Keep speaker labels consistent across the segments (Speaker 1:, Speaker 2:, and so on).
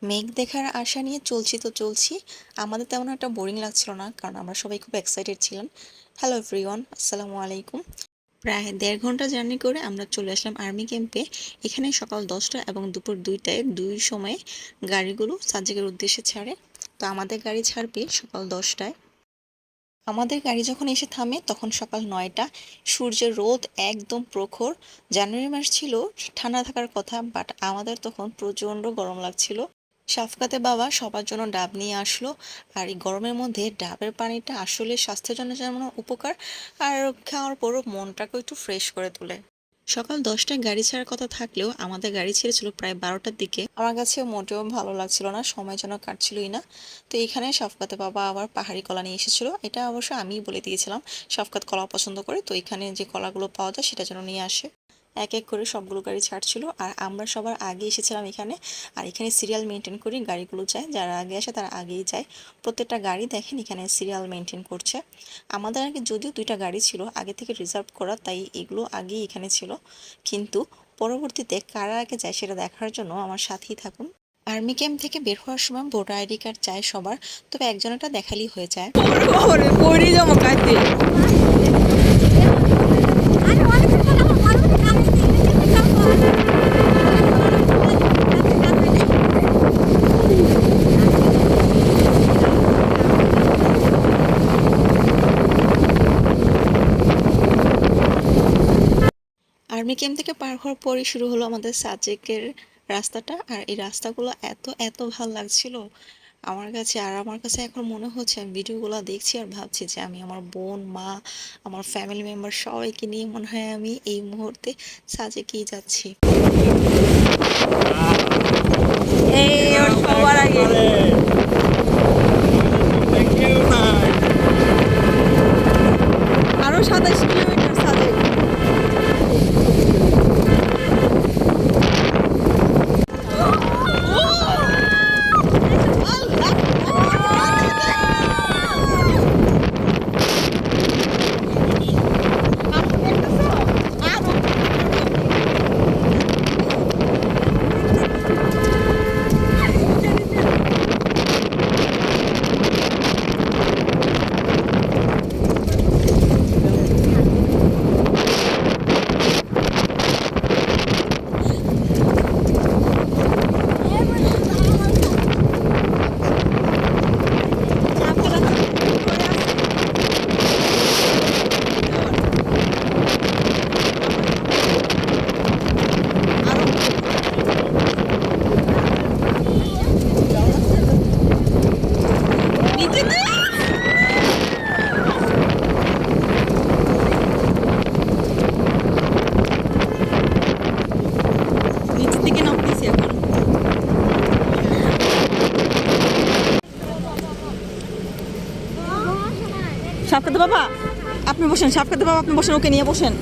Speaker 1: মেঘ দেখার আশা নিয়ে চলছি তো চলছি। আমাদের তেমন একটা বোরিং লাগছিল না, কারণ আমরা সবাই খুব এক্সাইটেড ছিলাম। হ্যালো এভরিওয়ান, আসসালামু আলাইকুম। প্রায় 1.5 ঘন্টা জার্নি করে আমরা চলে আসলাম আর্মি ক্যাম্পে। এখানে সকাল 10টা এবং দুপুর 2টায় দুই সময়ে গাড়িগুলো সাজেকের উদ্দেশ্যে ছাড়ে। তো আমাদের গাড়ি ছাড়বে সকাল 10টায়। আমাদের গাড়ি যখন এসে থামে তখন সকাল 9টা। সূর্যের রোদ একদম প্রখর। জানুয়ারি মাস ছিল, ঠান্ডা থাকার কথা, বাট আমাদের তখন প্রচণ্ড গরম লাগছিল। সাফকাতে বাবা সবার জন্য ডাব নিয়ে আসলো। আর এই গরমের মধ্যে ডাবের পানিটা আসলে স্বাস্থ্যের জন্য যেমন উপকার, আর খাওয়ার পরও মনটাকে একটু ফ্রেশ করে তোলে। সকাল 10টায় গাড়ি ছাড়ার কথা থাকলেও আমাদের গাড়ি ছেড়েছিল প্রায় 12টার দিকে। আমার কাছে মোটেও ভালো লাগছিল না, সময় যেন কাটছিলই না। তো এখানে শফকাতে বাবা আবার পাহাড়ি কলা নিয়ে এসেছিল। এটা অবশ্য আমিই বলে দিয়েছিলাম শফকাত কলা পছন্দ করে, তো এখানে যে কলাগুলো পাওয়া যায় সেটা যেন নিয়ে আসে। এক এক করে সবগুলো গাড়ি ছাড়ছিল, আর আমরা সবার আগে এসেছিলাম এখানে। আর এখানে সিরিয়াল মেনটেন করে গাড়িগুলো যায়, যারা আগে আসে তারা আগেই যায়। প্রত্যেকটা গাড়ি দেখেন এখানে সিরিয়াল মেনটেন করছে। আমাদের আগে যদিও 2টা গাড়ি ছিল আগে থেকে রিজার্ভ করা, তাই এগুলো আগেই এখানে ছিল। কিন্তু পরবর্তীতে কারা আগে যায় সেটা দেখার জন্য আমার সাথেই থাকুন। আর্মি ক্যাম্প থেকে বের হওয়ার সময় ভোটার আইডি কার্ড চাই সবার, তবে একজনেরটা দেখালেই হয়ে যায়। আর্মি ক্যাম্প থেকে পার হওয়ার পরই শুরু হলো আমাদের সাজেকের রাস্তাটা। আর এই রাস্তাগুলো এত এত ভাল লাগছিল আমার কাছে। আর আমার কাছে এখন মনে হচ্ছে, আমি ভিডিওগুলো দেখছি আর ভাবছি যে আমি আমার বোন, মা, আমার ফ্যামিলি মেম্বার সবাইকে নিয়ে মনে হয় আমি এই মুহূর্তে সাজেকেই যাচ্ছি। এই ওর সবার আগে আরো 27 কিলোমিটার সাজেক। নিচের দিকে নামতেছি এখন। সাফকাতে বাবা আপনি বসেন, সাফকাতে বাবা আপনি বসেন, ওকে নিয়ে বসেন।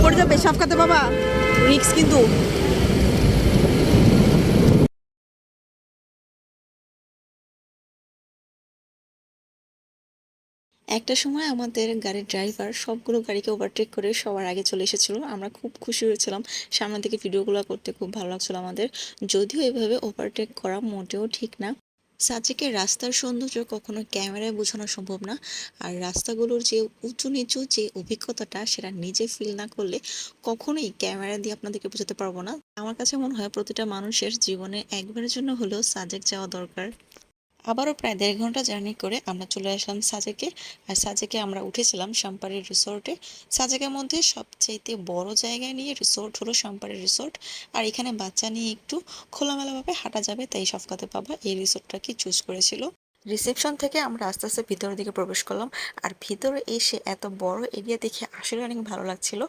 Speaker 1: পড়ে যাবে সাফকাতে বাবা, রিক্স কিন্তু। একটা সময় আমাদের গাড়ির ড্রাইভার সবগুলো গাড়িকে ওভারটেক করে সবার আগে চলে এসেছিল। আমরা খুব খুশি হয়েছিলাম, সামনে থেকে ভিডিওগুলো করতে খুব ভালো লাগছিল আমাদের। যদিও এভাবে ওভারটেক করা মোটেও ঠিক না। সাজেকের রাস্তার সৌন্দর্য কখনো ক্যামেরায় বোঝানো সম্ভব না। আর রাস্তাগুলোর যে উঁচু নিচু যে অভিজ্ঞতাটা, সেটা নিজে ফিল না করলে কখনোই ক্যামেরা দিয়ে আপনাদেরকে বোঝাতে পারবো না। আমার কাছে মনে হয় প্রতিটা মানুষের জীবনে একবারের জন্য হলেও সাজেক যাওয়া দরকার। আবারও প্রায় 1.5 ঘন্টা জার্নি করে আমরা চলে আসলাম সাজেকে। আর সাজেকে আমরা উঠেছিলাম সাম্পারি রিসোর্টে। সাজেকের মধ্যে সবচাইতে বড় জায়গায় নিয়ে রিসোর্ট হলো সাম্পারি রিসোর্ট। আর এখানে বাচ্চা নিয়ে একটু খোলামেলাভাবে হাঁটা যাবে, তাই শফকাতে বাবা এই রিসোর্টটাকে চুজ করেছিল। রিসেপশন থেকে আমরা আস্তে আস্তে ভিতরের দিকে প্রবেশ করলাম। আর ভিতরে এসে এত বড় এরিয়া দেখে আসলে অনেক ভালো লাগছিল।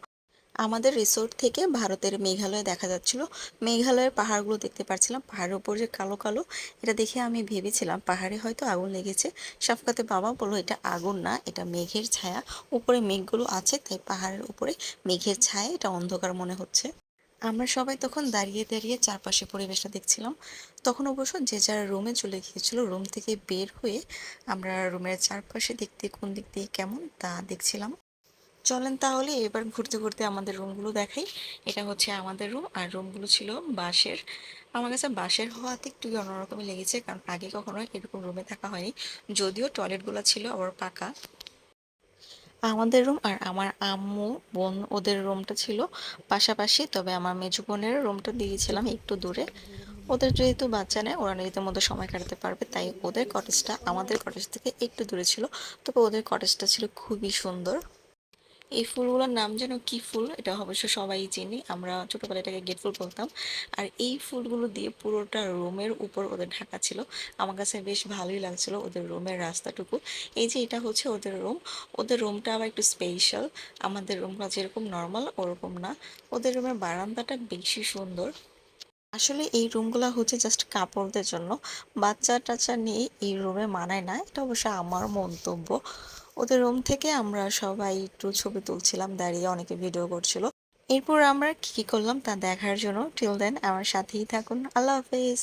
Speaker 1: আমাদের রিসোর্ট থেকে ভারতের মেঘালয় দেখা যাচ্ছিল। মেঘালয়ের পাহাড়গুলো দেখতে পাচ্ছিলাম, পাহাড়ের উপর যে কালো কালো, এটা দেখে আমি ভেবেছিলাম পাহাড়ে হয়তো আগুন লেগেছে। সাফকাতে বাবা বললো এটা আগুন না, এটা মেঘের ছায়া। উপরে মেঘগুলো আছে তাই পাহাড়ের উপরে মেঘের ছায়া, এটা অন্ধকার মনে হচ্ছে। আমরা সবাই তখন দাঁড়িয়ে দাঁড়িয়ে চারপাশে পরিবেশটা দেখছিলাম। তখন অবশ্য যে যার রুমে চলে গিয়েছিল, রুম থেকে বের হয়ে আমরা রুমের চারপাশে দেখতে কোন দিক দিয়ে কেমন তা দেখছিলাম। চলেন তাহলে এবার ঘুরতে ঘুরতে আমাদের রুমগুলো দেখাই। এটা হচ্ছে আমাদের রুম, আর রুমগুলো ছিল বাঁশের। আমার কাছে বাঁশের হওয়াতে একটু অন্যরকমই লেগেছে, কারণ আগে কখনো এরকম রুমে থাকা হয়নি। যদিও টয়লেটগুলো ছিল আবার পাকা। আমাদের রুম আর আমার আম্মু বোন ওদের রুমটা ছিল পাশাপাশি, তবে আমার মেজো বোনের রুমটা দিয়েছিলাম একটু দূরে। ওদের যেহেতু বাচ্চা নেয়, ওরা নিজেদের মধ্যে সময় কাটাতে পারবে, তাই ওদের কটেজটা আমাদের কটেজ থেকে একটু দূরে ছিল। তবে ওদের কটেজটা ছিল খুবই সুন্দর। এই ফুলগুলোর নাম যেন কি ফুল, এটা অবশ্য সবাই চিনি, আমরা ছোটবেলায় এটাকে গেট ফুল বলতাম। আর এই ফুলগুলো দিয়ে পুরোটা রুমের উপর ওদের ঢাকা ছিল। আমার কাছে বেশ ভালোই লাগছিল ওদের রুমের রাস্তাটুকু। এই যে এটা হচ্ছে ওদের রুম। ওদের রুমটা আবার একটু স্পেশাল। আমাদের রুমটা যেরকম নর্মাল ওরকম না। ওদের রুমের বারান্দাটা বেশি সুন্দর। আসলে এই রুমগুলা হচ্ছে জাস্ট কাপড়দের জন্য। বাচ্চা টাচ্চা নিয়ে এই রুমে মানায় না, এটা অবশ্য আমার মন্তব্য। ওদের রুম থেকে আমরা সবাই একটু ছবি তুলছিলাম দাঁড়িয়ে, অনেকে ভিডিও করছিল। এরপর আমরা কি কি করলাম তা দেখার জন্য টিল দেন আমার সাথেই থাকুন। আল্লাহ হাফেজ।